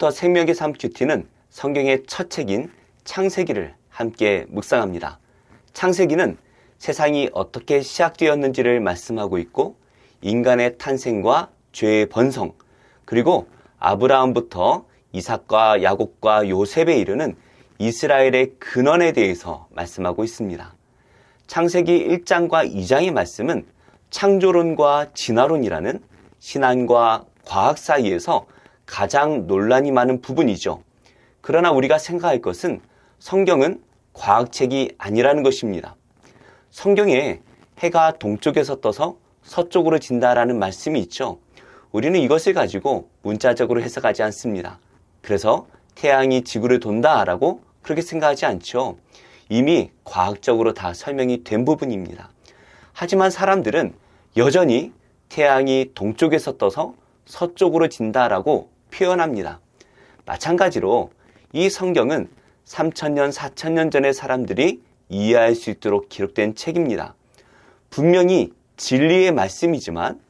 오늘부터 생명의 삶 큐티는 성경의 첫 책인 창세기를 함께 묵상합니다. 창세기는 세상이 어떻게 시작되었는지를 말씀하고 있고 인간의 탄생과 죄의 번성, 그리고 아브라함부터 이삭과 야곱과 요셉에 이르는 이스라엘의 근원에 대해서 말씀하고 있습니다. 창세기 1장과 2장의 말씀은 창조론과 진화론이라는 신앙과 과학 사이에서 가장 논란이 많은 부분이죠. 그러나 우리가 생각할 것은 성경은 과학책이 아니라는 것입니다. 성경에 해가 동쪽에서 떠서 서쪽으로 진다라는 말씀이 있죠. 우리는 이것을 가지고 문자적으로 해석하지 않습니다. 그래서 태양이 지구를 돈다라고 그렇게 생각하지 않죠. 이미 과학적으로 다 설명이 된 부분입니다. 하지만 사람들은 여전히 태양이 동쪽에서 떠서 서쪽으로 진다라고 표현합니다. 마찬가지로 이 성경은 3000년, 4000년 전의 사람들이 이해할 수 있도록 기록된 책입니다. 분명히 진리의 말씀이지만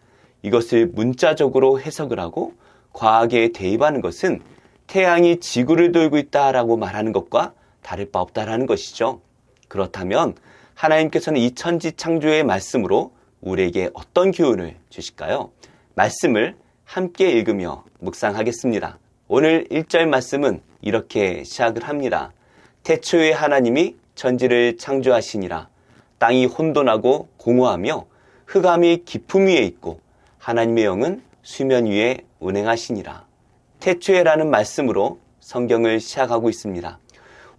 이것을 문자적으로 해석을 하고 과학에 대입하는 것은 태양이 지구를 돌고 있다라고 말하는 것과 다를 바 없다라는 것이죠. 그렇다면 하나님께서는 이 천지 창조의 말씀으로 우리에게 어떤 교훈을 주실까요? 말씀을 함께 읽으며 묵상하겠습니다. 오늘 1절 말씀은 이렇게 시작을 합니다. 태초에 하나님이 천지를 창조하시니라. 땅이 혼돈하고 공허하며 흑암이 깊음 위에 있고 하나님의 영은 수면 위에 운행하시니라. 태초에라는 말씀으로 성경을 시작하고 있습니다.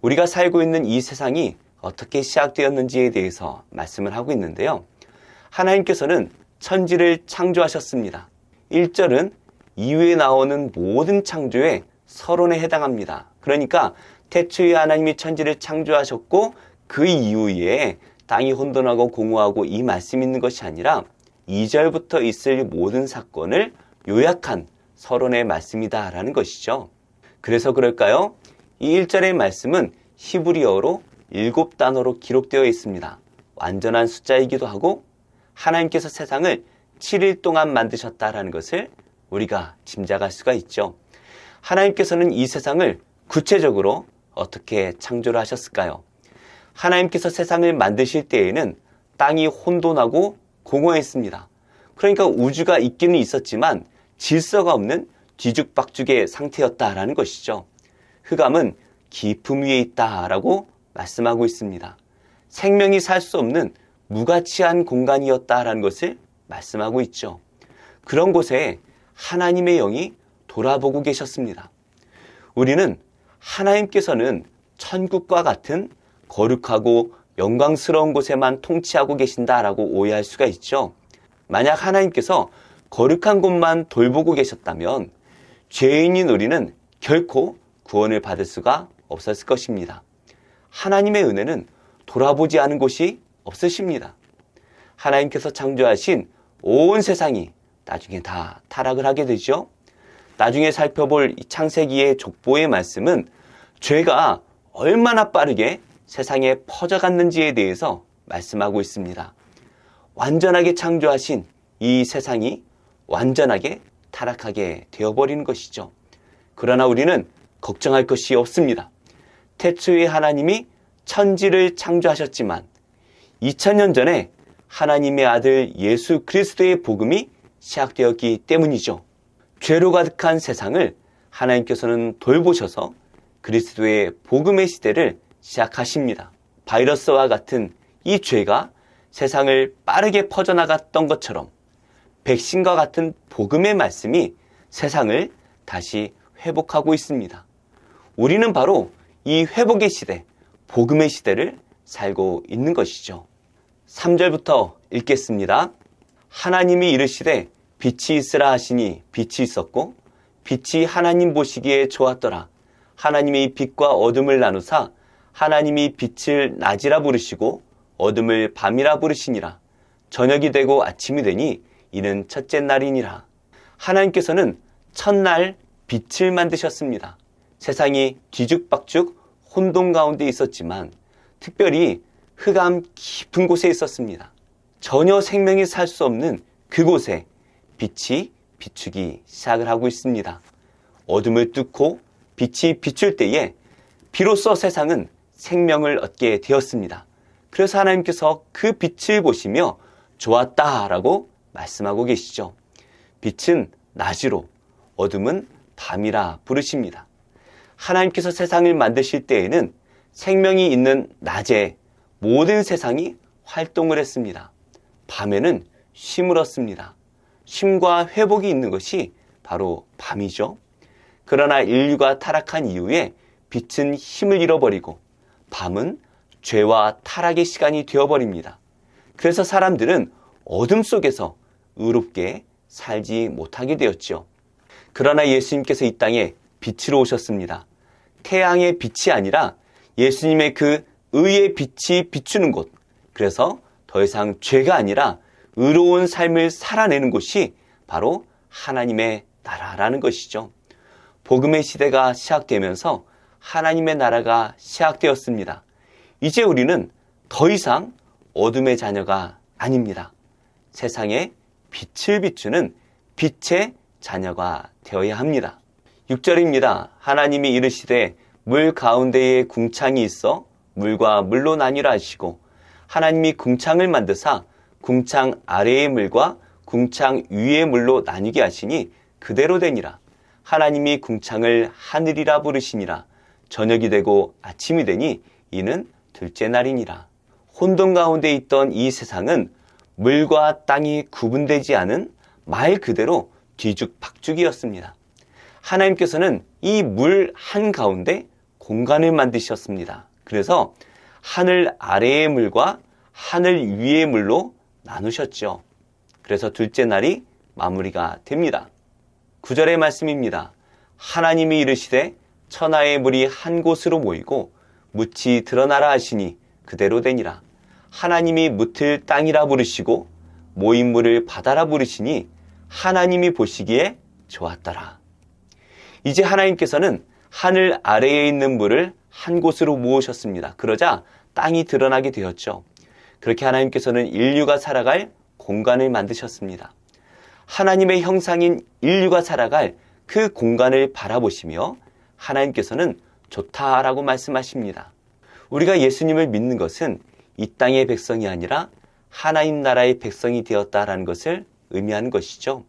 우리가 살고 있는 이 세상이 어떻게 시작되었는지에 대해서 말씀을 하고 있는데요. 하나님께서는 천지를 창조하셨습니다. 1절은 이후에 나오는 모든 창조의 서론에 해당합니다. 그러니까 태초에 하나님이 천지를 창조하셨고 그 이후에 땅이 혼돈하고 공허하고 이 말씀이 있는 것이 아니라 2절부터 있을 모든 사건을 요약한 서론의 말씀이다라는 것이죠. 그래서 그럴까요? 이 1절의 말씀은 히브리어로 7단어로 기록되어 있습니다. 완전한 숫자이기도 하고 하나님께서 세상을 7일 동안 만드셨다라는 것을 우리가 짐작할 수가 있죠. 하나님께서는 이 세상을 구체적으로 어떻게 창조를 하셨을까요? 하나님께서 세상을 만드실 때에는 땅이 혼돈하고 공허했습니다. 그러니까 우주가 있기는 있었지만 질서가 없는 뒤죽박죽의 상태였다라는 것이죠. 흑암은 깊음 위에 있다라고 말씀하고 있습니다. 생명이 살 수 없는 무가치한 공간이었다라는 것을 말씀하고 있죠. 그런 곳에 하나님의 영이 돌아보고 계셨습니다. 우리는 하나님께서는 천국과 같은 거룩하고 영광스러운 곳에만 통치하고 계신다라고 오해할 수가 있죠. 만약 하나님께서 거룩한 곳만 돌보고 계셨다면 죄인인 우리는 결코 구원을 받을 수가 없었을 것입니다. 하나님의 은혜는 돌아보지 않은 곳이 없으십니다. 하나님께서 창조하신 온 세상이 나중에 다 타락을 하게 되죠. 나중에 살펴볼 이 창세기의 족보의 말씀은 죄가 얼마나 빠르게 세상에 퍼져갔는지에 대해서 말씀하고 있습니다. 완전하게 창조하신 이 세상이 완전하게 타락하게 되어버리는 것이죠. 그러나 우리는 걱정할 것이 없습니다. 태초에 하나님이 천지를 창조하셨지만 2000년 전에 하나님의 아들 예수 그리스도의 복음이 시작되었기 때문이죠. 죄로 가득한 세상을 하나님께서는 돌보셔서 그리스도의 복음의 시대를 시작하십니다. 바이러스와 같은 이 죄가 세상을 빠르게 퍼져나갔던 것처럼 백신과 같은 복음의 말씀이 세상을 다시 회복하고 있습니다. 우리는 바로 이 회복의 시대, 복음의 시대를 살고 있는 것이죠. 3절부터 읽겠습니다. 하나님이 이르시되 빛이 있으라 하시니 빛이 있었고 빛이 하나님 보시기에 좋았더라. 하나님이 빛과 어둠을 나누사 하나님이 빛을 낮이라 부르시고 어둠을 밤이라 부르시니라. 저녁이 되고 아침이 되니 이는 첫째 날이니라. 하나님께서는 첫날 빛을 만드셨습니다. 세상이 뒤죽박죽 혼돈 가운데 있었지만 특별히 흑암 깊은 곳에 있었습니다. 전혀 생명이 살 수 없는 그곳에 빛이 비추기 시작을 하고 있습니다. 어둠을 뚫고 빛이 비출 때에 비로소 세상은 생명을 얻게 되었습니다. 그래서 하나님께서 그 빛을 보시며 좋았다라고 말씀하고 계시죠. 빛은 낮으로, 어둠은 밤이라 부르십니다. 하나님께서 세상을 만드실 때에는 생명이 있는 낮에 모든 세상이 활동을 했습니다. 밤에는 쉼을 얻습니다. 쉼과 회복이 있는 것이 바로 밤이죠. 그러나 인류가 타락한 이후에 빛은 힘을 잃어버리고 밤은 죄와 타락의 시간이 되어버립니다. 그래서 사람들은 어둠 속에서 의롭게 살지 못하게 되었죠. 그러나 예수님께서 이 땅에 빛으로 오셨습니다. 태양의 빛이 아니라 예수님의 그 의의 빛이 비추는 곳. 그래서 더 이상 죄가 아니라 의로운 삶을 살아내는 곳이 바로 하나님의 나라라는 것이죠. 복음의 시대가 시작되면서 하나님의 나라가 시작되었습니다. 이제 우리는 더 이상 어둠의 자녀가 아닙니다. 세상에 빛을 비추는 빛의 자녀가 되어야 합니다. 6절입니다. 하나님이 이르시되 물 가운데에 궁창이 있어 물과 물로 나뉘라 하시고 하나님이 궁창을 만드사 궁창 아래의 물과 궁창 위의 물로 나뉘게 하시니 그대로 되니라. 하나님이 궁창을 하늘이라 부르시니라. 저녁이 되고 아침이 되니 이는 둘째 날이니라. 혼돈 가운데 있던 이 세상은 물과 땅이 구분되지 않은 말 그대로 뒤죽박죽이었습니다. 하나님께서는 이 물 한가운데 공간을 만드셨습니다. 그래서 하늘 아래의 물과 하늘 위의 물로 나누셨죠. 그래서 둘째 날이 마무리가 됩니다. 9절의 말씀입니다. 하나님이 이르시되 천하의 물이 한 곳으로 모이고 묻이 드러나라 하시니 그대로 되니라. 하나님이 묻을 땅이라 부르시고 모인 물을 바다라 부르시니 하나님이 보시기에 좋았더라. 이제 하나님께서는 하늘 아래에 있는 물을 한 곳으로 모으셨습니다. 그러자 땅이 드러나게 되었죠. 그렇게 하나님께서는 인류가 살아갈 공간을 만드셨습니다. 하나님의 형상인 인류가 살아갈 그 공간을 바라보시며 하나님께서는 좋다라고 말씀하십니다. 우리가 예수님을 믿는 것은 이 땅의 백성이 아니라 하나님 나라의 백성이 되었다라는 것을 의미하는 것이죠.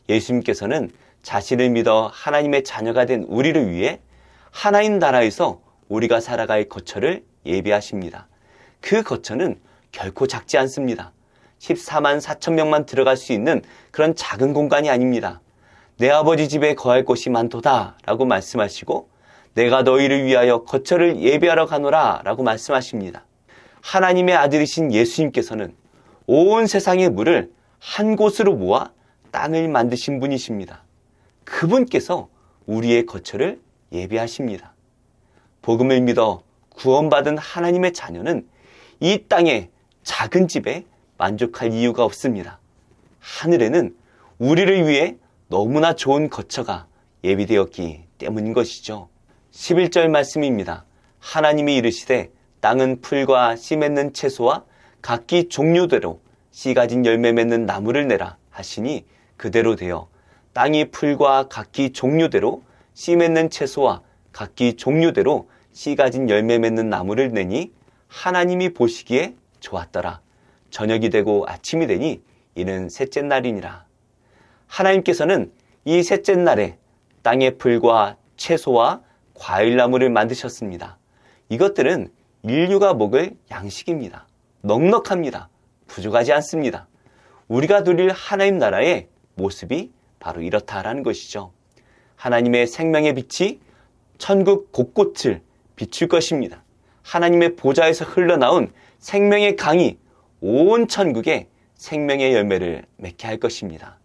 예수님께서는 자신을 믿어 하나님의 자녀가 된 우리를 위해 하나님 나라에서 우리가 살아갈 거처를 예비하십니다. 그 거처는 결코 작지 않습니다. 14만 4천 명만 들어갈 수 있는 그런 작은 공간이 아닙니다. 내 아버지 집에 거할 곳이 많도다 라고 말씀하시고 내가 너희를 위하여 거처를 예비하러 가노라 라고 말씀하십니다. 하나님의 아들이신 예수님께서는 온 세상의 물을 한 곳으로 모아 땅을 만드신 분이십니다. 그분께서 우리의 거처를 예비하십니다. 복음을 믿어 구원받은 하나님의 자녀는 이 땅의 작은 집에 만족할 이유가 없습니다. 하늘에는 우리를 위해 너무나 좋은 거처가 예비되었기 때문인 것이죠. 11절 말씀입니다. 하나님이 이르시되 땅은 풀과 씨 맺는 채소와 각기 종류대로 씨 가진 열매 맺는 나무를 내라 하시니 그대로 되어 땅이 풀과 각기 종류대로 씨 맺는 채소와 각기 종류대로 씨 가진 열매 맺는 나무를 내니 하나님이 보시기에 좋았더라. 저녁이 되고 아침이 되니 이는 셋째 날이니라. 하나님께서는 이 셋째 날에 땅의 풀과 채소와 과일나무를 만드셨습니다. 이것들은 인류가 먹을 양식입니다. 넉넉합니다. 부족하지 않습니다. 우리가 누릴 하나님 나라의 모습이 바로 이렇다라는 것이죠. 하나님의 생명의 빛이 천국 곳곳을 비출 것입니다. 하나님의 보좌에서 흘러나온 생명의 강이 온 천국에 생명의 열매를 맺게 할 것입니다.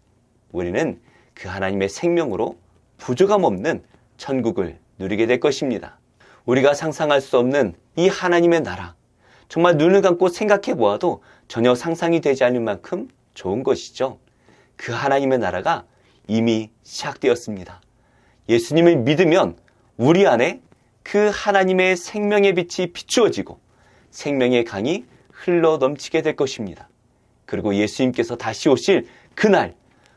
우리는 그 하나님의 생명으로 부족함 없는 천국을 누리게 될 것입니다. 우리가 상상할 수 없는 이 하나님의 나라, 정말 눈을 감고 생각해 보아도 전혀 상상이 되지 않을 만큼 좋은 것이죠. 그 하나님의 나라가 이미 시작되었습니다. 예수님을 믿으면 우리 안에 그 하나님의 생명의 빛이 비추어지고 생명의 강이 흘러 넘치게 될 것입니다. 그리고 예수님께서 다시 오실 그날,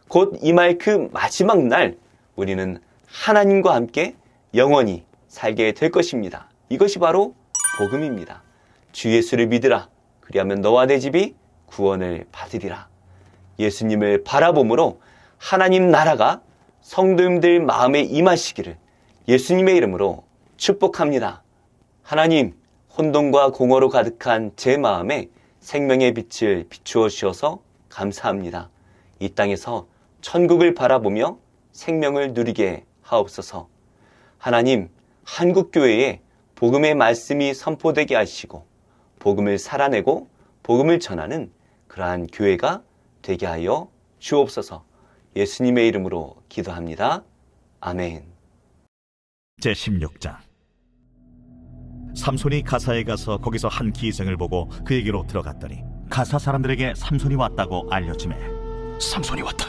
곧 임할 그 마지막 날, 우리는 하나님과 함께 영원히 살게 될 것입니다. 이것이 바로 복음입니다. 주 예수를 믿으라. 그리하면 너와 내 집이 구원을 받으리라. 예수님을 바라봄으로 하나님 나라가 성도님들 마음에 임하시기를 예수님의 이름으로 축복합니다. 하나님, 혼돈과 공허로 가득한 제 마음에 생명의 빛을 비추어 주셔서 감사합니다. 이 땅에서 천국을 바라보며 생명을 누리게 하옵소서. 하나님, 한국교회에 복음의 말씀이 선포되게 하시고 복음을 살아내고 복음을 전하는 그러한 교회가 되게 하여 주옵소서. 예수님의 이름으로 기도합니다. 아멘. 제16장. 삼손이 가사에 가서 거기서 한 기생을 보고 그에게로 들어갔더니 가사 사람들에게 삼손이 왔다고 알려지매 삼손이 왔다.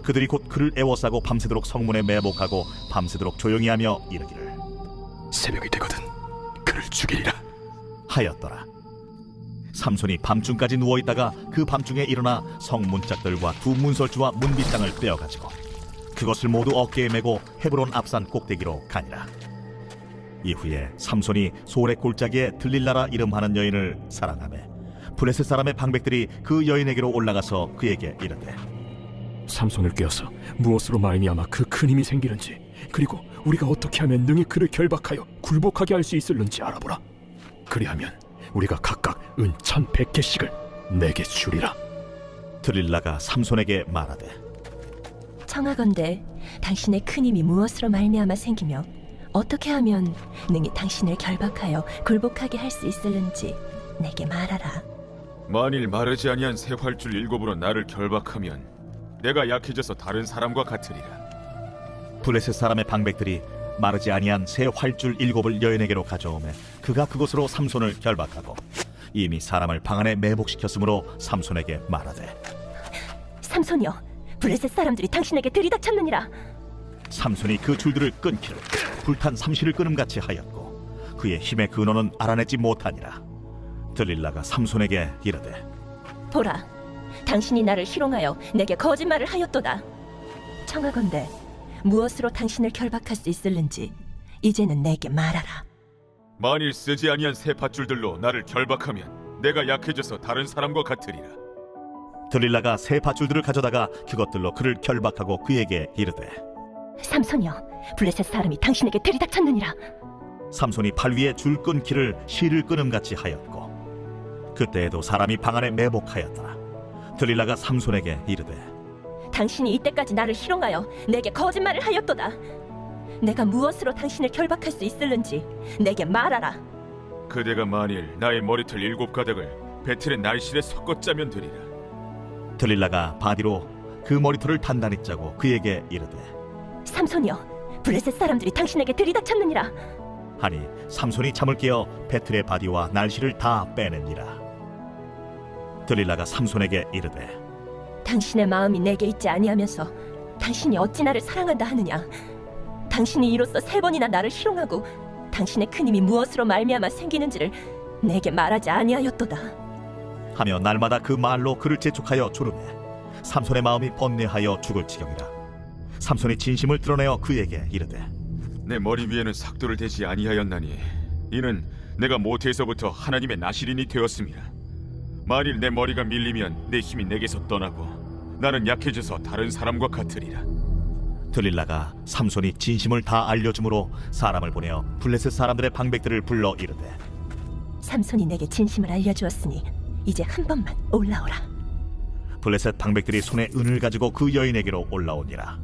그들이 곧 그를 애워싸고 밤새도록 성문에 매복하고 밤새도록 조용히 하며 이르기를 새벽이 되거든 그를 죽이리라 하였더라. 삼손이 밤중까지 누워있다가 그 밤중에 일어나 성문짝들과 두 문설주와 문빗장을 빼어가지고 그것을 모두 어깨에 메고 헤브론 앞산 꼭대기로 가니라. 이후에 삼손이 소래 골짜기에 들릴라라 이름하는 여인을 사랑하매 블레셋 사람의 방백들이 그 여인에게로 올라가서 그에게 이르되 삼손을 꿰어서 무엇으로 말미암아 그 큰 힘이 생기는지 그리고 우리가 어떻게 하면 능히 그를 결박하여 굴복하게 할 수 있을는지 알아보라. 그리하면 우리가 각각 은 1,100개씩을 내게 주리라. 들릴라가 삼손에게 말하되 청하건대 당신의 큰 힘이 무엇으로 말미암아 생기며 어떻게 하면 능히 당신을 결박하여 굴복하게 할 수 있을는지 내게 말하라. 만일 마르지 아니한 새 활줄 7으로 나를 결박하면 내가 약해져서 다른 사람과 같으리라. 블레셋 사람의 방백들이 마르지 아니한 새 활줄 7을 여인에게로 가져오매 그가 그곳으로 삼손을 결박하고 이미 사람을 방 안에 매복시켰으므로 삼손에게 말하되 삼손이여, 블레셋 사람들이 당신에게 들이닥쳤느니라. 삼손이 그 줄들을 끊기를 불탄 삼시를 끊음같이 하였고 그의 힘의 근원은 알아내지 못하니라. 들릴라가 삼손에게 이르되 보라, 당신이 나를 희롱하여 내게 거짓말을 하였도다. 청하건대 무엇으로 당신을 결박할 수 있을는지 이제는 내게 말하라. 만일 쓰지 아니한 새 밧줄들로 나를 결박하면 내가 약해져서 다른 사람과 같으리라. 들릴라가 새 밧줄들을 가져다가 그것들로 그를 결박하고 그에게 이르되 삼손이여, 블레셋 사람이 당신에게 들이닥쳤느니라. 삼손이 팔 위에 줄 끊기를 실을 끊음같이 하였고 그때에도 사람이 방 안에 매복하였더라. 들릴라가 삼손에게 이르되 당신이 이때까지 나를 희롱하여 내게 거짓말을 하였도다. 내가 무엇으로 당신을 결박할 수 있을는지 내게 말하라. 그대가 만일 나의 머리털 7가닥을 배틀의 날실에 섞어 짜면 되리라. 들릴라가 바디로 그 머리털을 단단히 짜고 그에게 이르되 삼손이여, 블레셋 사람들이 당신에게 들이닥쳤느니라. 하니 삼손이 잠을 깨어 배틀의 바디와 날씨를 다 빼냅니다. 들릴라가 삼손에게 이르되 당신의 마음이 내게 있지 아니하면서 당신이 어찌 나를 사랑한다 하느냐. 당신이 이로써 3번이나 나를 희롱하고 당신의 큰 힘이 무엇으로 말미암아 생기는지를 내게 말하지 아니하였도다. 하며 날마다 그 말로 그를 재촉하여 조르매 삼손의 마음이 번뇌하여 죽을 지경이라. 삼손이 진심을 드러내어 그에게 이르되 내 머리 위에는 삭도를 대지 아니하였나니 이는 내가 모태에서부터 하나님의 나시린이 되었음이라. 만일 내 머리가 밀리면 내 힘이 내게서 떠나고 나는 약해져서 다른 사람과 같으리라. 들릴라가 삼손이 진심을 다 알려주므로 사람을 보내어 블레셋 사람들의 방백들을 불러 이르되 삼손이 내게 진심을 알려주었으니 이제 한 번만 올라오라. 블레셋 방백들이 손에 은을 가지고 그 여인에게로 올라오니라.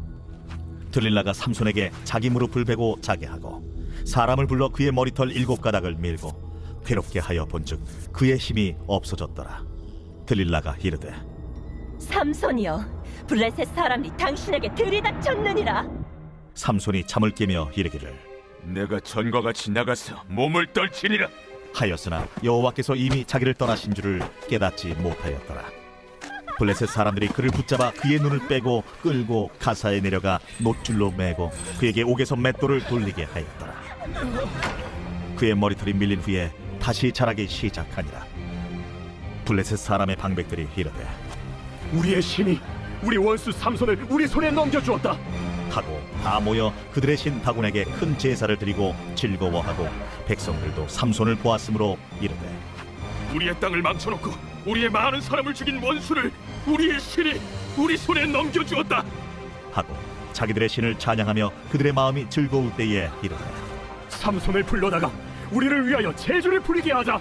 들릴라가 삼손에게 자기 무릎을 베고 자게 하고 사람을 불러 그의 머리털 7가닥을 밀고 괴롭게 하여 본즉 그의 힘이 없어졌더라. 들릴라가 이르되 삼손이여, 블레셋 사람이 당신에게 들이닥쳤느니라. 삼손이 잠을 깨며 이르기를 내가 전과 같이 나가서 몸을 떨치리라 하였으나 여호와께서 이미 자기를 떠나신 줄을 깨닫지 못하였더라. 블레셋 사람들이 그를 붙잡아 그의 눈을 빼고 끌고 가사에 내려가 놋줄로 매고 그에게 옥에서 맷돌을 돌리게 하였더라. 그의 머리털이 밀린 후에 다시 자라기 시작하니라. 블레셋 사람의 방백들이 이르되 우리의 신이 우리 원수 삼손을 우리 손에 넘겨주었다. 하고 다 모여 그들의 신 다곤에게 큰 제사를 드리고 즐거워하고 백성들도 삼손을 보았으므로 이르되 우리의 땅을 망쳐놓고 우리의 많은 사람을 죽인 원수를 우리의 신이 우리 손에 넘겨주었다. 하고 자기들의 신을 찬양하며 그들의 마음이 즐거울 때에 이르되 삼손을 불러다가 우리를 위하여 제주를 부리게 하자.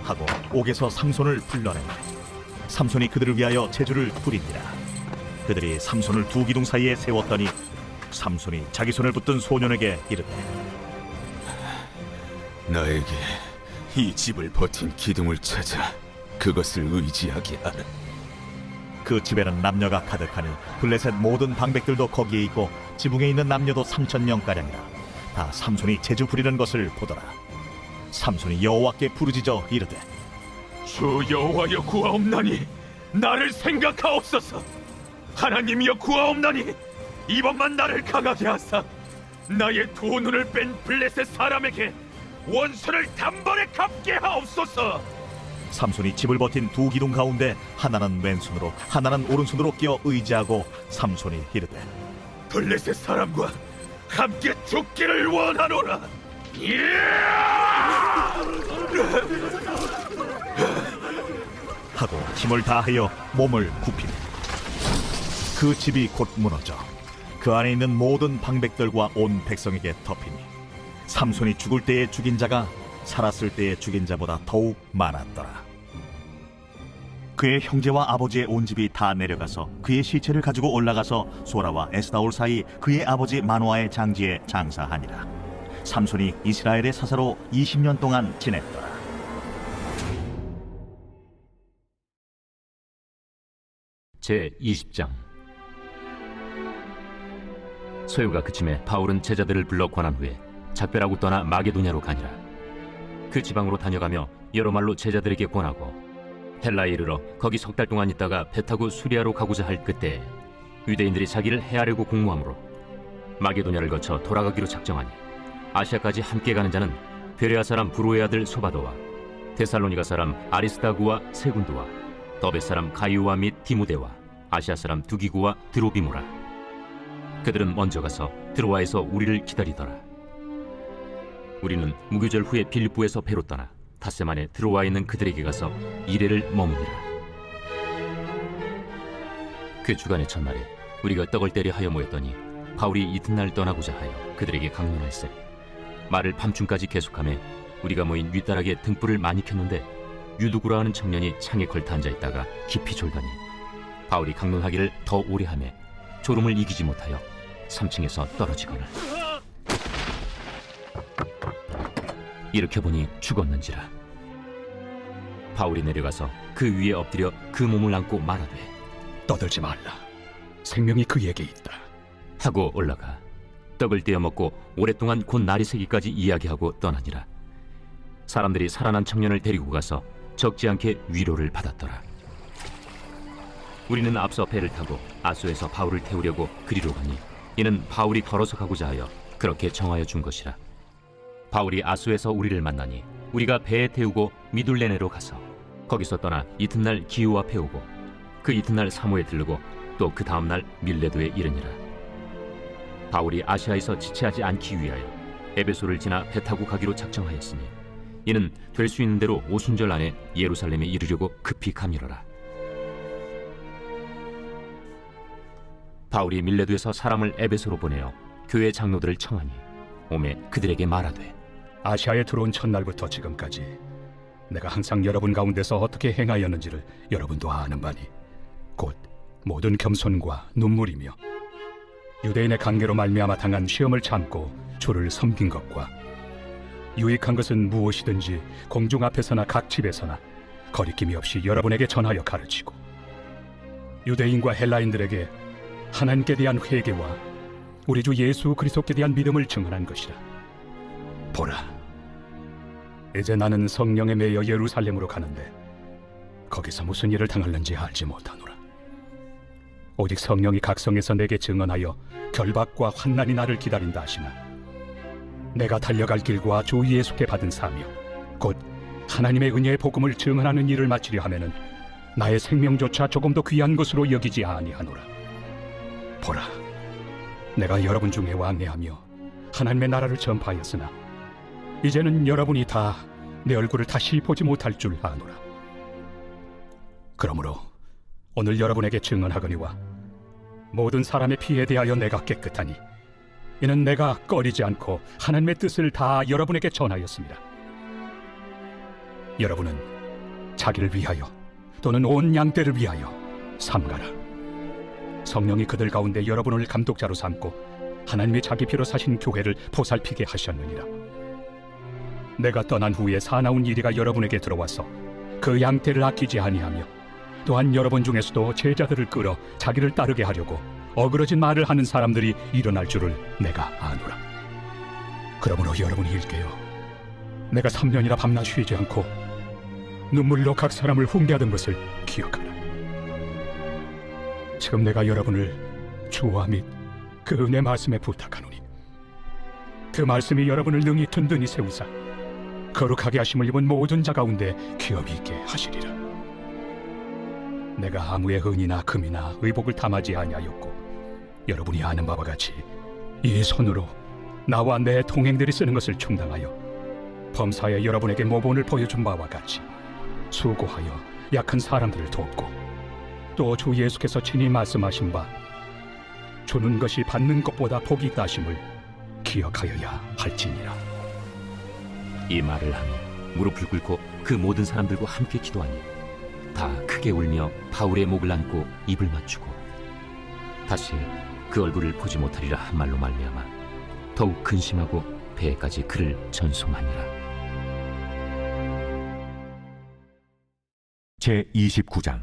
하고 옥에서 삼손을 불러내니 삼손이 그들을 위하여 제주를 부리니라. 그들이 삼손을 두 기둥 사이에 세웠더니 삼손이 자기 손을 붙든 소년에게 이르되 나에게 이 집을 버틴 기둥을 찾아 그것을 의지하게 하라. 그 집에는 남녀가 가득하니 블레셋 모든 방백들도 거기에 있고 지붕에 있는 남녀도 3,000명가량이라. 다 삼손이 제주 부리는 것을 보더라. 삼손이 여호와께 부르짖어 이르되 주 여호와여 구하옵나니 나를 생각하옵소서. 하나님이여 구하옵나니 이번만 나를 강하게 하사 나의 두 눈을 뺀 블레셋 사람에게 원수를 단번에 갚게 하옵소서. 삼손이 집을 버틴 두 기둥 가운데 하나는 왼손으로 하나는 오른손으로 끼어 의지하고 삼손이 이르되 블레셋 사람과 함께 죽기를 원하노라. 하고 힘을 다하여 몸을 굽히니 그 집이 곧 무너져 그 안에 있는 모든 방백들과 온 백성에게 덮이니 삼손이 죽을 때에 죽인 자가 살았을 때에 죽인 자보다 더욱 많았더라. 그의 형제와 아버지의 온 집이 다 내려가서 그의 시체를 가지고 올라가서 소라와 에스다올 사이 그의 아버지 마노아의 장지에 장사하니라. 삼손이 이스라엘의 사사로 20년 동안 지냈더라. 제20장. 소요가 그침에 바울은 제자들을 불러 권한 후에 작별하고 떠나 마게도냐로 가니라. 그 지방으로 다녀가며 여러 말로 제자들에게 권하고 헬라에 이르러 거기 석 달 동안 있다가 배 타고 수리아로 가고자 할 그때 유대인들이 자기를 해하려고 공모하므로 마게도냐를 거쳐 돌아가기로 작정하니 아시아까지 함께 가는 자는 베레아 사람 브로의 아들 소바도와 데살로니가 사람 아리스다구와 세군도와 더베 사람 가이오와 및 디모데와 아시아 사람 두기구와 드로비모라. 그들은 먼저 가서 드로아에서 우리를 기다리더라. 우리는 무교절 후에 빌립보에서 배로 떠나 닷새 만에 드로아에 있는 그들에게 가서 이레를 머무니라. 그 주간의 첫날에 우리가 떡을 때려 하여 모였더니 바울이 이튿날 떠나고자 하여 그들에게 강론할세. 말을 밤중까지 계속하며 우리가 모인 윗다락에 등불을 많이 켰는데 유두구라 하는 청년이 창에 걸터 앉아있다가 깊이 졸더니 바울이 강론하기를 더 오래 하며 졸음을 이기지 못하여 3층에서 떨어지거늘 일으켜보니 죽었는지라. 바울이 내려가서 그 위에 엎드려 그 몸을 안고 말하되 떠들지 말라. 생명이 그에게 있다. 하고 올라가 떡을 떼어 먹고 오랫동안 곧 날이 새기까지 이야기하고 떠나니라. 사람들이 살아난 청년을 데리고 가서 적지 않게 위로를 받았더라. 우리는 앞서 배를 타고 아소에서 바울을 태우려고 그리로 가니 이는 바울이 걸어서 가고자 하여 그렇게 정하여 준 것이라. 바울이 아소에서 우리를 만나니 우리가 배에 태우고 미둘레네로 가서 거기서 떠나 이튿날 기오 앞에 오고 그 이튿날 사모에 들르고 또 그 다음날 밀레도에 이르니라. 바울이 아시아에서 지체하지 않기 위하여 에베소를 지나 배 타고 가기로 작정하였으니 이는 될 수 있는 대로 오순절 안에 예루살렘에 이르려고 급히 가밀어라. 바울이 밀레도에서 사람을 에베소로 보내어 교회 장로들을 청하니 오매 그들에게 말하되 아시아에 들어온 첫날부터 지금까지 내가 항상 여러분 가운데서 어떻게 행하였는지를 여러분도 아는 바니 곧 모든 겸손과 눈물이며 유대인의 관계로 말미암아 당한 시험을 참고 주를 섬긴 것과 유익한 것은 무엇이든지 공중 앞에서나 각 집에서나 거리낌이 없이 여러분에게 전하여 가르치고 유대인과 헬라인들에게 하나님께 대한 회개와 우리 주 예수 그리스도께 대한 믿음을 증언한 것이라. 보라, 이제 나는 성령에 매여 예루살렘으로 가는데 거기서 무슨 일을 당할는지 알지 못하노라. 오직 성령이 각성에서 내게 증언하여 결박과 환난이 나를 기다린다 하시나 내가 달려갈 길과 주 예수께 받은 사명 곧 하나님의 은혜의 복음을 증언하는 일을 마치려 하면은 나의 생명조차 조금도 귀한 것으로 여기지 아니하노라. 보라, 내가 여러분 중에 왕래하며 하나님의 나라를 전파하였으나 이제는 여러분이 다 내 얼굴을 다시 보지 못할 줄 아노라. 그러므로 오늘 여러분에게 증언하거니와 모든 사람의 피에 대하여 내가 깨끗하니 이는 내가 꺼리지 않고 하나님의 뜻을 다 여러분에게 전하였습니다. 여러분은 자기를 위하여 또는 온 양떼를 위하여 삼가라. 성령이 그들 가운데 여러분을 감독자로 삼고 하나님이 자기 피로 사신 교회를 보살피게 하셨느니라. 내가 떠난 후에 사나운 이리가 여러분에게 들어와서 그 양떼를 아끼지 아니하며 또한 여러분 중에서도 제자들을 끌어 자기를 따르게 하려고 어그러진 말을 하는 사람들이 일어날 줄을 내가 아노라. 그러므로 여러분이 일깨어 내가 3년이나 밤낮 쉬지 않고 눈물로 각 사람을 훈계하던 것을 기억하라. 지금 내가 여러분을 주와 및 그 은혜 말씀에 부탁하노니 그 말씀이 여러분을 능히 든든히 세우사 거룩하게 하심을 입은 모든 자 가운데 기업이 있게 하시리라. 내가 아무의 은이나 금이나 의복을 탐하지 아니하였고 여러분이 아는 바와 같이 이 손으로 나와 내 동행들이 쓰는 것을 충당하여 범사에 여러분에게 모본을 보여준 바와 같이 수고하여 약한 사람들을 돕고 또 주 예수께서 친히 말씀하신 바 주는 것이 받는 것보다 복이 있다 하심을 기억하여야 할지니라. 이 말을 하며 무릎을 꿇고 그 모든 사람들과 함께 기도하니 다 크게 울며 바울의 목을 안고 입을 맞추고 다시 그 얼굴을 보지 못하리라 한 말로 말미암아 더욱 근심하고 배에까지 그를 전송하니라. 제29장.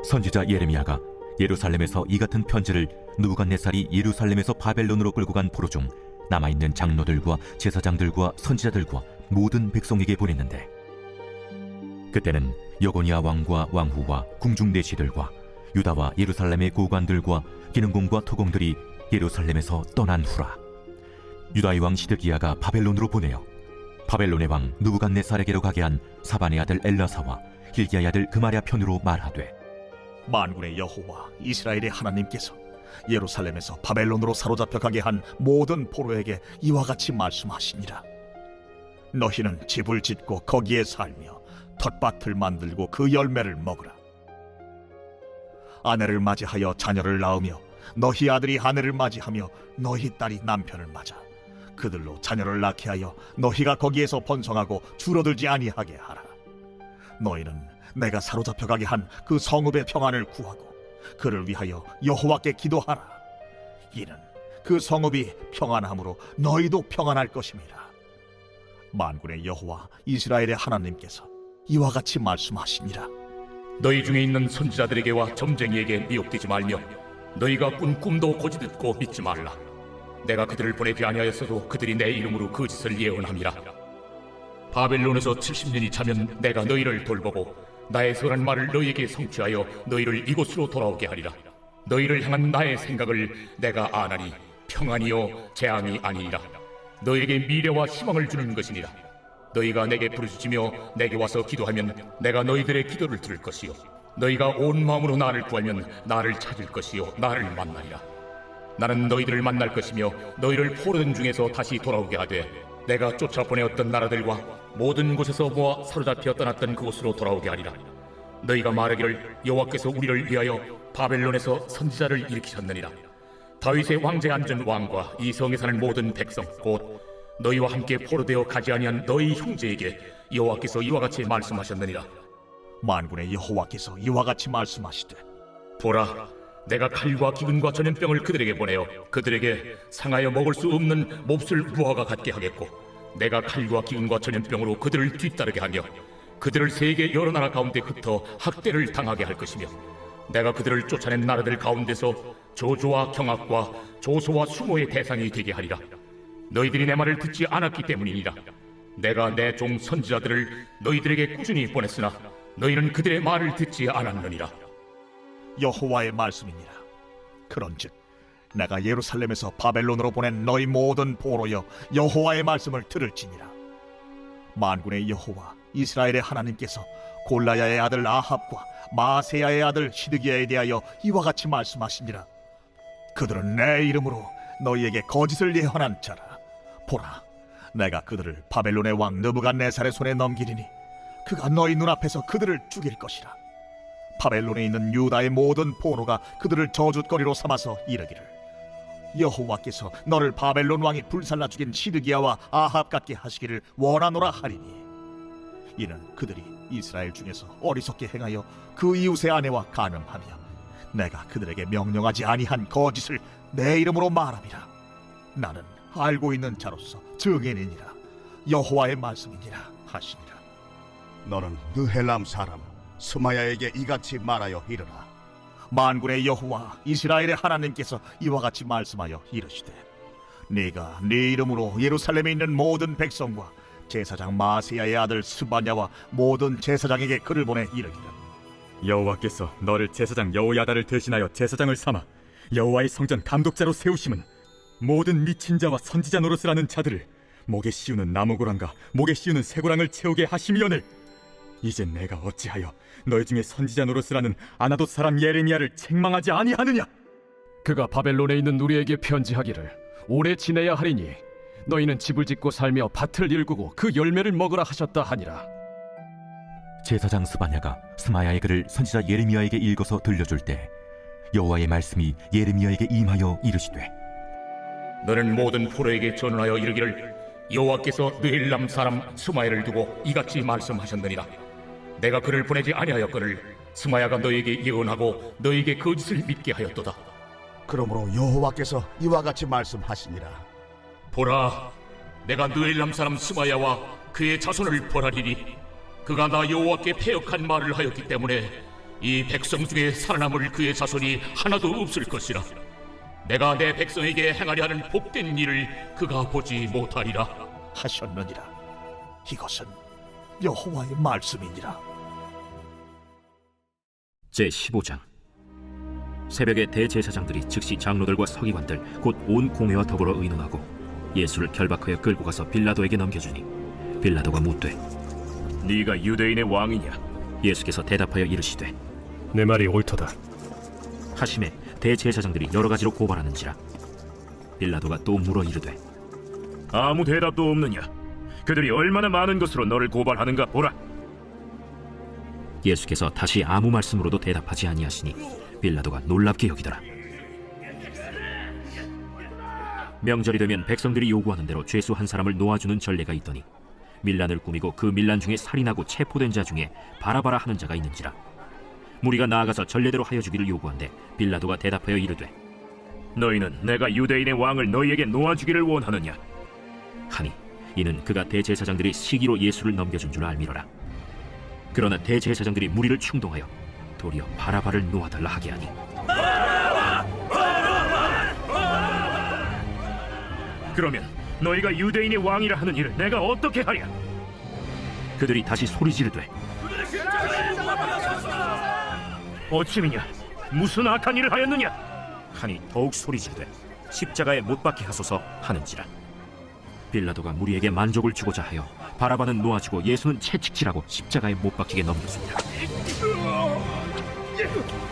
선지자 예레미야가 예루살렘에서 이 같은 편지를 느부갓네살이 예루살렘에서 바벨론으로 끌고 간 포로 중 남아있는 장로들과 제사장들과 선지자들과 모든 백성에게 보냈는데, 그때는 여고니아 왕과 왕후와 궁중 내시들과 유다와 예루살렘의 고관들과 기능공과 토공들이 예루살렘에서 떠난 후라. 유다의 왕 시드기야가 바벨론으로 보내어 바벨론의 왕 느부갓네살에게로 가게 한 사반의 아들 엘라사와 hil기야의 아들 그마랴 편으로 말하되, 만군의 여호와 이스라엘의 하나님께서 예루살렘에서 바벨론으로 사로잡혀 가게 한 모든 포로에게 이와 같이 말씀하시니라. 너희는 집을 짓고 거기에 살며 텃밭을 만들고 그 열매를 먹으라. 아내를 맞이하여 자녀를 낳으며 너희 아들이 아내를 맞이하며 너희 딸이 남편을 맞아 그들로 자녀를 낳게 하여 너희가 거기에서 번성하고 줄어들지 아니하게 하라. 너희는 내가 사로잡혀 가게 한 그 성읍의 평안을 구하고 그를 위하여 여호와께 기도하라. 이는 그 성읍이 평안함으로 너희도 평안할 것임이라. 만군의 여호와 이스라엘의 하나님께서 이와 같이 말씀하시니라. 너희 중에 있는 선지자들에게와 점쟁이에게 미혹되지 말며 너희가 꾼 꿈도 고지 듣고 믿지 말라. 내가 그들을 보내지 아니하였어도 그들이 내 이름으로 그 짓을 예언함이라. 바벨론에서 70년이 차면 내가 너희를 돌보고 나의 선한 말을 너희에게 성취하여 너희를 이곳으로 돌아오게 하리라. 너희를 향한 나의 생각을 내가 아나니 평안이요 재앙이 아니니라. 너희에게 미래와 희망을 주는 것이니라. 너희가 내게 부르짖으며 내게 와서 기도하면 내가 너희들의 기도를 들을 것이요 너희가 온 마음으로 나를 구하면 나를 찾을 것이요 나를 만나리라. 나는 너희들을 만날 것이며 너희를 포로된 중에서 다시 돌아오게 하되 내가 쫓아보내었던 나라들과 모든 곳에서 모아 사로잡혀 떠났던 그곳으로 돌아오게 하리라. 너희가 말하기를 여호와께서 우리를 위하여 바벨론에서 선지자를 일으키셨느니라. 다윗의 왕좌에 앉은 왕과 이 성에 사는 모든 백성 곧 너희와 함께 포로되어 가지 아니한 너희 형제에게 여호와께서 이와 같이 말씀하셨느니라. 만군의 여호와께서 이와 같이 말씀하시되, 보라, 내가 칼과 기근과 전염병을 그들에게 보내어 그들에게 상하여 먹을 수 없는 몹쓸 무화과 같게 하겠고 내가 칼과 기근과 전염병으로 그들을 뒤따르게 하며 그들을 세계 여러 나라 가운데 흩어 학대를 당하게 할 것이며 내가 그들을 쫓아낸 나라들 가운데서 저주와 경악과 조소와 수모의 대상이 되게 하리라. 너희들이 내 말을 듣지 않았기 때문이니라. 내가 내 종 선지자들을 너희들에게 꾸준히 보냈으나 너희는 그들의 말을 듣지 않았느니라. 여호와의 말씀이니라. 그런즉 내가 예루살렘에서 바벨론으로 보낸 너희 모든 포로여 여호와의 말씀을 들을지니라. 만군의 여호와 이스라엘의 하나님께서 골라야의 아들 아합과 마세야의 아들 시드기야에 대하여 이와 같이 말씀하시니라. 그들은 내 이름으로 너희에게 거짓을 예언한 자라. 보라, 내가 그들을 바벨론의 왕 느부갓네살의 손에 넘기리니 그가 너희 눈앞에서 그들을 죽일 것이라. 바벨론에 있는 유다의 모든 포로가 그들을 저주거리로 삼아서 이르기를, 여호와께서 너를 바벨론 왕이 불살라 죽인 시드기야와 아합 같게 하시기를 원하노라 하리니, 이는 그들이 이스라엘 중에서 어리석게 행하여 그 이웃의 아내와 간음하며 내가 그들에게 명령하지 아니한 거짓을 내 이름으로 말함이라. 나는 알고 있는 자로서 증인이니라. 여호와의 말씀이니라 하시니라. 너는 느헬람 사람 스마야에게 이같이 말하여 이르라. 만군의 여호와 이스라엘의 하나님께서 이와 같이 말씀하여 이르시되, 네가 네 이름으로 예루살렘에 있는 모든 백성과 제사장 마세야의 아들 스바냐와 모든 제사장에게 글을 보내 이르기를, 여호와께서 너를 제사장 여호야다를 대신하여 제사장을 삼아 여호와의 성전 감독자로 세우심은 모든 미친 자와 선지자 노릇을 하는 자들을 목에 씌우는 나무고랑과 목에 씌우는 쇠고랑을 채우게 하심이오늘, 이제 내가 어찌하여 너희 중에 선지자 노릇을 하는 아나돗 사람 예레미야를 책망하지 아니하느냐? 그가 바벨론에 있는 우리에게 편지하기를 오래 지내야 하리니 너희는 집을 짓고 살며 밭을 일구고 그 열매를 먹으라 하셨다 하니라. 제사장 스바냐가 스마야의 글을 선지자 예레미야에게 읽어서 들려줄 때 여호와의 말씀이 예레미야에게 임하여 이르시되, 너는 모든 포로에게 전하여 이르기를, 여호와께서 느헬람 사람 스마야를 두고 이같이 말씀하셨느니라. 내가 그를 보내지 아니하였거늘 스마야가 너에게 예언하고 너에게 거짓을 믿게 하였도다. 그러므로 여호와께서 이와 같이 말씀하시니라. 보라, 내가 느헬람 사람 스마야와 그의 자손을 벌하리니 그가 나 여호와께 패역한 말을 하였기 때문에 이 백성 중에 살아남을 그의 자손이 하나도 없을 것이라. 내가 내 백성에게 행하려 하는 복된 일을 그가 보지 못하리라 하셨느니라. 이것은 여호와의 말씀이니라. 제15장. 새벽에 대제사장들이 즉시 장로들과 서기관들 곧 온 공회와 더불어 의논하고 예수를 결박하여 끌고 가서 빌라도에게 넘겨주니, 빌라도가 묻되, 네가 유대인의 왕이냐? 예수께서 대답하여 이르시되, 내 말이 옳도다. 하심에 대제사장들이 여러 가지로 고발하는지라. 빌라도가 또 물어 이르되, 아무 대답도 없느냐? 그들이 얼마나 많은 것으로 너를 고발하는가 보라. 예수께서 다시 아무 말씀으로도 대답하지 아니하시니 빌라도가 놀랍게 여기더라. 명절이 되면 백성들이 요구하는 대로 죄수 한 사람을 놓아주는 전례가 있더니, 밀란을 꾸미고 그 밀란 중에 살인하고 체포된 자 중에 바라바라 하는 자가 있는지라. 무리가 나아가서 전례대로 하여 주기를 요구한데 빌라도가 대답하여 이르되, 너희는 내가 유대인의 왕을 너희에게 놓아주기를 원하느냐? 하니 이는 그가 대제사장들이 시기로 예수를 넘겨준 줄 알미러라. 그러나 대제사장들이 무리를 충동하여 도리어 바라바를 놓아달라 하게 하니, 그러면 너희가 유대인의 왕이라 하는 일을 내가 어떻게 하랴? 그들이 다시 소리 지르되, 어찌미냐? 무슨 악한 일을 하였느냐? 하니 더욱 소리 지르되 십자가에 못 박게 하소서 하는지라. 빌라도가 무리에게 만족을 주고자 하여 바라바는 놓아주고 예수는 채찍질하고 십자가에 못 박히게 넘겼습니다.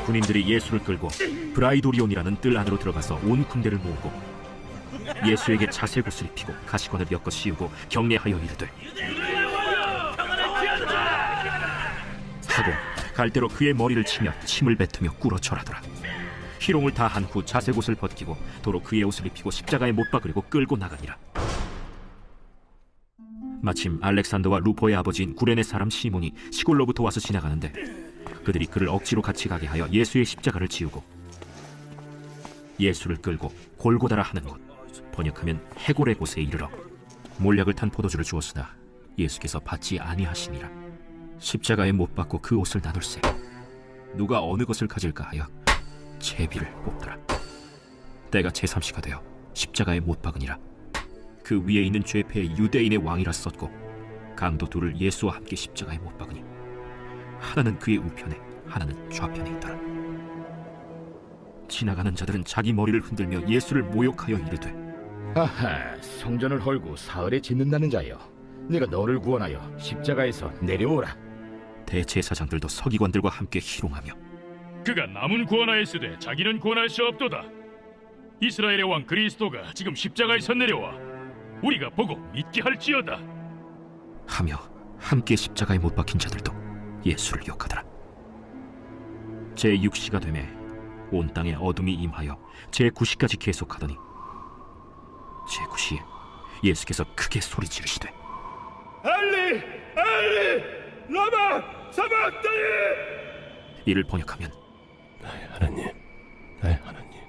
군인들이 예수를 끌고 브라이도리온이라는 뜰 안으로 들어가서 온 군대를 모으고 예수에게 자색옷을 입히고 가시관을 엮어 씌우고 경례하여 이르되, 하고 갈대로 그의 머리를 치며 침을 뱉으며 꿇어 절하더라. 희롱을 다 한 후 자색옷을 벗기고 도로 그의 옷을 입히고 십자가에 못 박으려고 끌고 나가니라. 마침 알렉산더와 루포의 아버지인 구레네 사람 시몬이 시골로부터 와서 지나가는데 그들이 그를 억지로 같이 가게 하여 예수의 십자가를 지우고 예수를 끌고 골고다라 하는 곳, 번역하면 해골의 곳에 이르러 몰약을 탄 포도주를 주었으나 예수께서 받지 아니하시니라. 십자가에 못 박고 그 옷을 나눌세 누가 어느 것을 가질까 하여 제비를 뽑더라. 때가 제3시가 되어 십자가에 못 박으니라. 그 위에 있는 죄패의 유대인의 왕이라 썼고 강도 둘을 예수와 함께 십자가에 못 박으니 하나는 그의 우편에 하나는 좌편에 있더라. 지나가는 자들은 자기 머리를 흔들며 예수를 모욕하여 이르되, 아하, 성전을 헐고 사흘에 짓는다는 자여, 내가 너를 구원하여 십자가에서 내려오라. 대제사장들도 서기관들과 함께 희롱하며 그가 남은 구원하였으되 자기는 구원할 수 없도다. 이스라엘의 왕 그리스도가 지금 십자가에서 내려와 우리가 보고 믿게 할지어다 하며 함께 십자가에 못 박힌 자들도 예수를 욕하더라. 제6시가 되매 온 땅에 어둠이 임하여 제9시까지 계속하더니 제9시에 예수께서 크게 소리 지르시되 엘리 엘리 라마 사박다니. 이를 번역하면 나의 하나님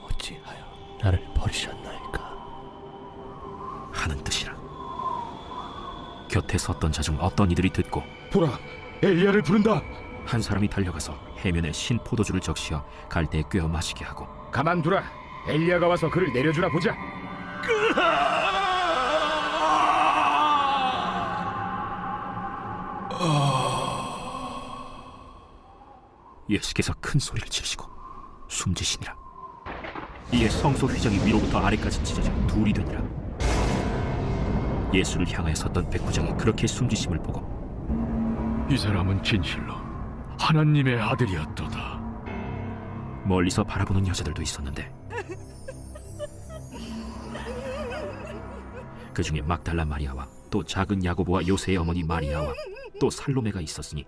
어찌하여 나를 버리셨나이까 하는 뜻이라. 곁에 섰던 자 중 어떤 이들이 듣고 보라 엘리야를 부른다. 한 사람이 달려가서 해면에 신 포도주를 적시어 갈대에 꿰어 마시게 하고 가만두라. 엘리야가 와서 그를 내려주라 보자. 예수께서 큰 소리를 지르시고 숨지시니라. 이에 성소 휘장이 위로부터 아래까지 찢어져 둘이 되니라. 예수를 향하여 섰던 백부장이 그렇게 숨지심을 보고 이 사람은 진실로 하나님의 아들이었도다. 멀리서 바라보는 여자들도 있었는데 그 중에 막달라 마리아와 또 작은 야고보와 요새의 어머니 마리아와 또 살로메가 있었으니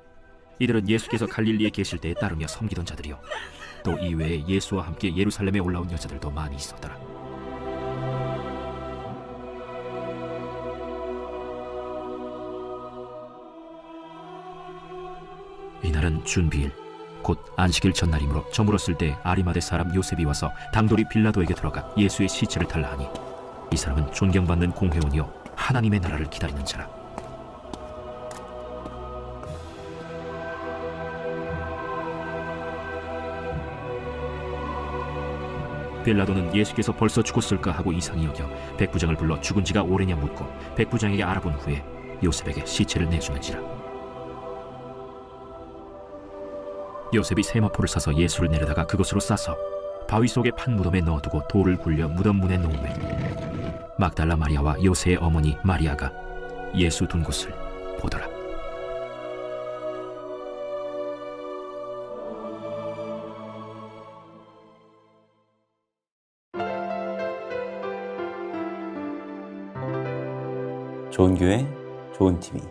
이들은 예수께서 갈릴리에 계실 때에 따르며 섬기던 자들이요 또 이외에 예수와 함께 예루살렘에 올라온 여자들도 많이 있었더라. 이날은 준비일 곧 안식일 전날이므로 저물었을 때 아리마대 사람 요셉이 와서 당돌이 빌라도에게 들어가 예수의 시체를 달라 하니 이 사람은 존경받는 공회원이요 하나님의 나라를 기다리는 자라. 빌라도는 예수께서 벌써 죽었을까 하고 이상히 여겨 백부장을 불러 죽은 지가 오래냐 묻고 백부장에게 알아본 후에 요셉에게 시체를 내주는지라. 요셉이 세마포를 사서 예수를 내려다가 그것으로 싸서 바위 속의 판 무덤에 넣어두고 돌을 굴려 무덤 문에 놓으매 막달라 마리아와 요새의 어머니 마리아가 예수 둔 곳을 보더라. 좋은 교회, 좋은 TV